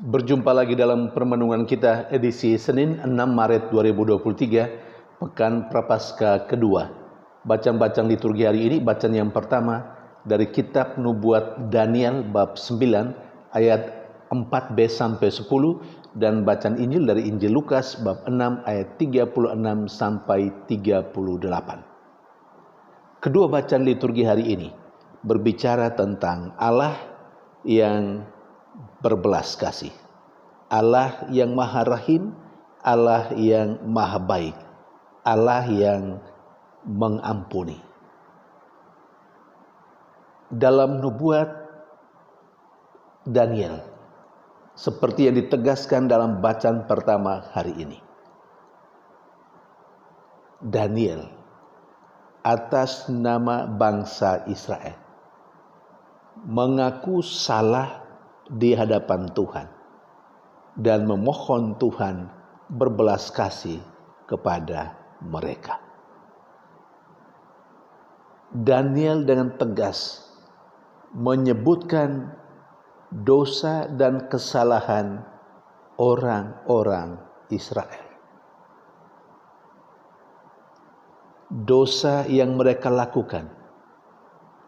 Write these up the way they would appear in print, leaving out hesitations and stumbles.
Berjumpa lagi dalam permenungan kita edisi Senin 6 Maret 2023, Pekan Prapaskah kedua. Bacaan-bacaan liturgi hari ini, bacaan yang pertama dari kitab Nubuat Daniel bab 9 ayat 4b sampai 10 dan bacaan Injil dari Injil Lukas bab 6 ayat 36 sampai 38. Kedua bacaan liturgi hari ini berbicara tentang Allah yang berbelas kasih, Allah yang maha rahim, Allah yang maha baik, Allah yang mengampuni. Dalam nubuat Daniel, seperti yang ditegaskan dalam bacaan pertama hari ini, Daniel atas nama bangsa Israel mengaku salah di hadapan Tuhan dan memohon Tuhan berbelas kasih kepada mereka. Daniel dengan tegas menyebutkan dosa dan kesalahan orang-orang Israel. Dosa yang mereka lakukan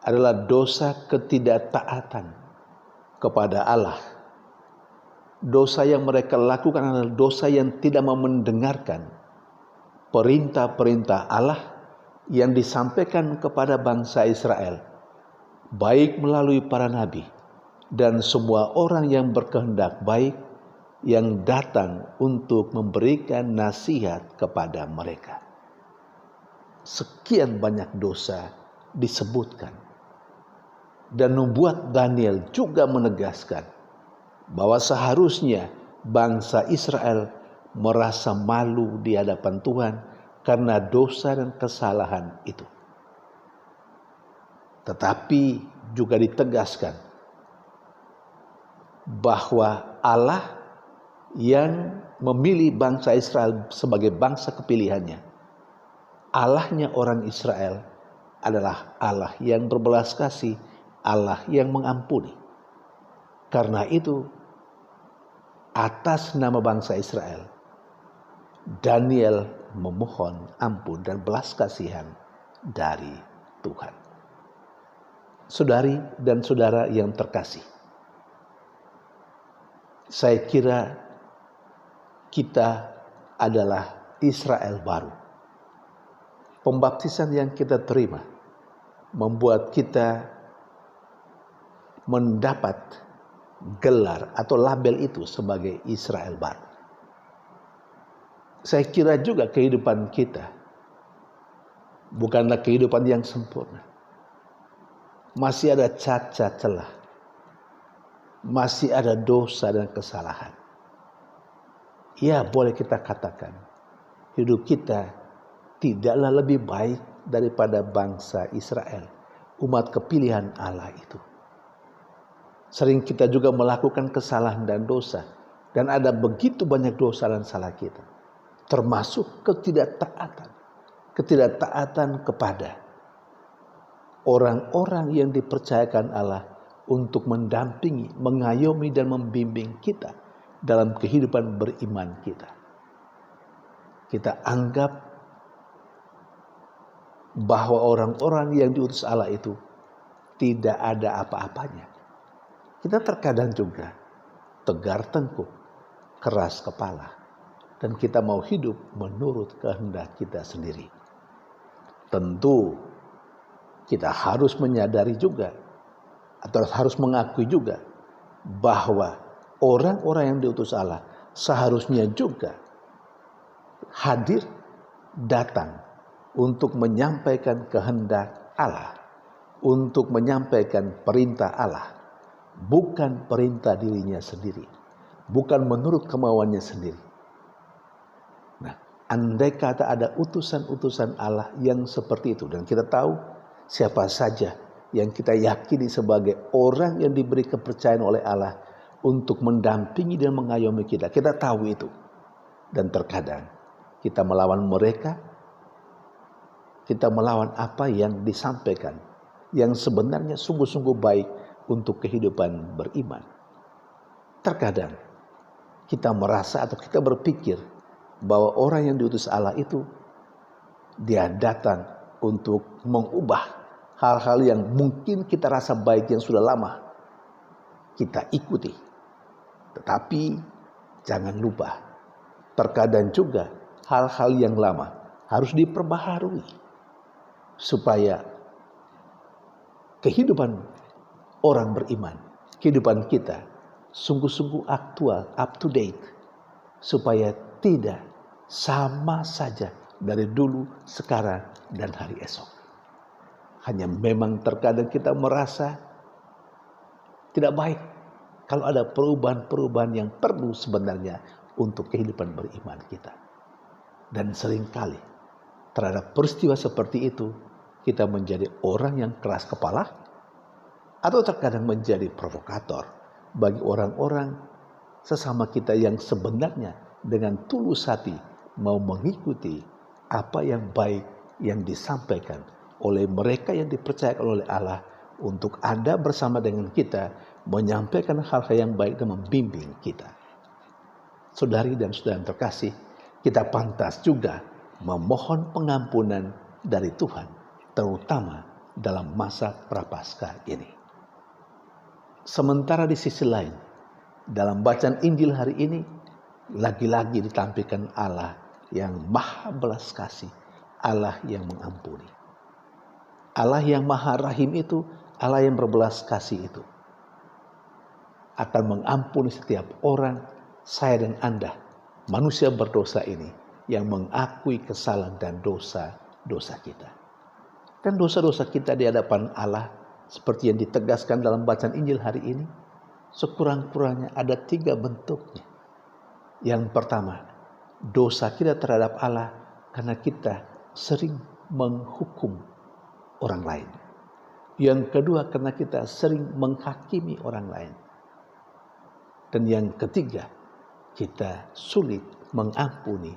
adalah dosa ketidaktaatan kepada Allah. Dosa yang mereka lakukan adalah dosa yang tidak mau mendengarkan perintah-perintah Allah yang disampaikan kepada bangsa Israel, baik melalui para nabi dan semua orang yang berkehendak baik yang datang untuk memberikan nasihat kepada mereka. Sekian banyak dosa disebutkan. Dan nubuat Daniel juga menegaskan bahwa seharusnya bangsa Israel merasa malu di hadapan Tuhan karena dosa dan kesalahan itu. Tetapi juga ditegaskan bahwa Allah yang memilih bangsa Israel sebagai bangsa kepilihannya, Allahnya orang Israel adalah Allah yang berbelas kasih, Allah yang mengampuni. Karena itu, atas nama bangsa Israel, Daniel memohon ampun dan belas kasihan dari Tuhan. Saudari dan saudara yang terkasih, saya kira kita adalah Israel baru. Pembaptisan yang kita terima membuat kita mendapat gelar atau label itu sebagai Israel baru. Saya kira juga kehidupan kita bukanlah kehidupan yang sempurna. Masih ada cacat celah. Masih ada dosa dan kesalahan. Ya, boleh kita katakan hidup kita tidaklah lebih baik daripada bangsa Israel, umat kepilihan Allah itu. Sering kita juga melakukan kesalahan dan dosa. Dan ada begitu banyak dosa dan salah kita. Termasuk ketidaktaatan. Ketidaktaatan kepada orang-orang yang dipercayakan Allah untuk mendampingi, mengayomi dan membimbing kita dalam kehidupan beriman kita. Kita anggap bahwa orang-orang yang diutus Allah itu tidak ada apa-apanya. Kita terkadang juga tegar tengkuk, keras kepala, dan kita mau hidup menurut kehendak kita sendiri. Tentu kita harus menyadari juga atau harus mengakui juga bahwa orang-orang yang diutus Allah seharusnya juga hadir, datang untuk menyampaikan kehendak Allah, untuk menyampaikan perintah Allah. Bukan perintah dirinya sendiri, bukan menurut kemauannya sendiri. Nah, andai kata ada utusan-utusan Allah yang seperti itu, dan kita tahu siapa saja yang kita yakini sebagai orang yang diberi kepercayaan oleh Allah untuk mendampingi dan mengayomi kita. Kita tahu itu. Dan terkadang kita melawan mereka, kita melawan apa yang disampaikan, yang sebenarnya sungguh-sungguh baik untuk kehidupan beriman. Terkadang kita merasa atau kita berpikir bahwa orang yang diutus Allah itu dia datang untuk mengubah hal-hal yang mungkin kita rasa baik yang sudah lama kita ikuti. Tetapi jangan lupa, terkadang juga hal-hal yang lama harus diperbaharui supaya kehidupan orang beriman, kehidupan kita sungguh-sungguh aktual, up to date, supaya tidak sama saja dari dulu, sekarang, dan hari esok. Hanya memang terkadang kita merasa tidak baik kalau ada perubahan-perubahan yang perlu sebenarnya untuk kehidupan beriman kita. Dan seringkali terhadap peristiwa seperti itu kita menjadi orang yang keras kepala atau terkadang menjadi provokator bagi orang-orang sesama kita yang sebenarnya dengan tulus hati mau mengikuti apa yang baik yang disampaikan oleh mereka yang dipercayakan oleh Allah untuk ada bersama dengan kita menyampaikan hal-hal yang baik dan membimbing kita. Saudari dan saudara yang terkasih, kita pantas juga memohon pengampunan dari Tuhan, terutama dalam masa prapaskah ini. Sementara di sisi lain, dalam bacaan Injil hari ini, lagi-lagi ditampilkan Allah yang maha belas kasih, Allah yang mengampuni. Allah yang maha rahim itu, Allah yang berbelas kasih itu akan mengampuni setiap orang, saya dan Anda, manusia berdosa ini, yang mengakui kesalahan dan dosa-dosa kita. Dan dosa-dosa kita di hadapan Allah, seperti yang ditegaskan dalam bacaan Injil hari ini, sekurang-kurangnya ada 3 bentuknya. Yang pertama, dosa kita terhadap Allah karena kita sering menghukum orang lain. Yang kedua, karena kita sering menghakimi orang lain. Dan yang ketiga, kita sulit mengampuni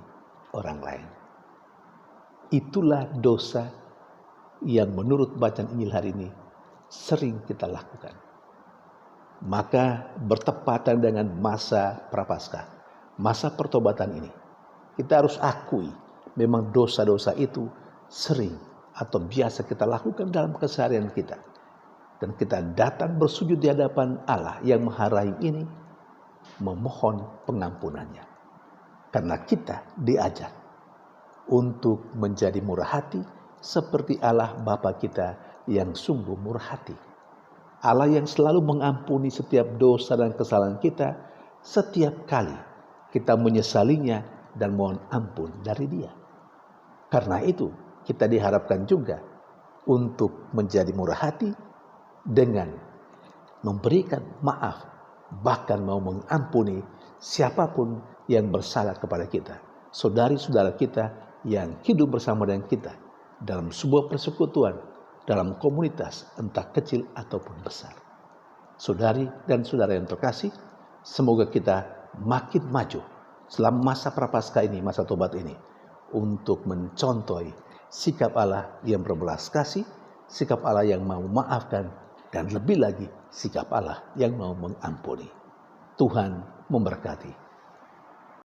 orang lain. Itulah dosa yang menurut bacaan Injil hari ini sering kita lakukan. Maka bertepatan dengan masa prapaskah, masa pertobatan ini, kita harus akui memang dosa-dosa itu sering atau biasa kita lakukan dalam keseharian kita. Dan kita datang bersujud di hadapan Allah yang Maha Rahim ini memohon pengampunannya. Karena kita diajar untuk menjadi murah hati seperti Allah Bapa kita yang sungguh murah hati. Allah yang selalu mengampuni setiap dosa dan kesalahan kita setiap kali kita menyesalinya dan mohon ampun dari Dia. Karena itu kita diharapkan juga untuk menjadi murah hati dengan memberikan maaf, bahkan mau mengampuni siapapun yang bersalah kepada kita. Saudari-saudara kita yang hidup bersama dengan kita dalam sebuah persekutuan, dalam komunitas entah kecil ataupun besar. Saudari dan saudara yang terkasih, semoga kita makin maju selama masa prapaskah ini, masa tobat ini, untuk mencontohi sikap Allah yang berbelas kasih, sikap Allah yang mau memaafkan, dan lebih lagi sikap Allah yang mau mengampuni. Tuhan memberkati.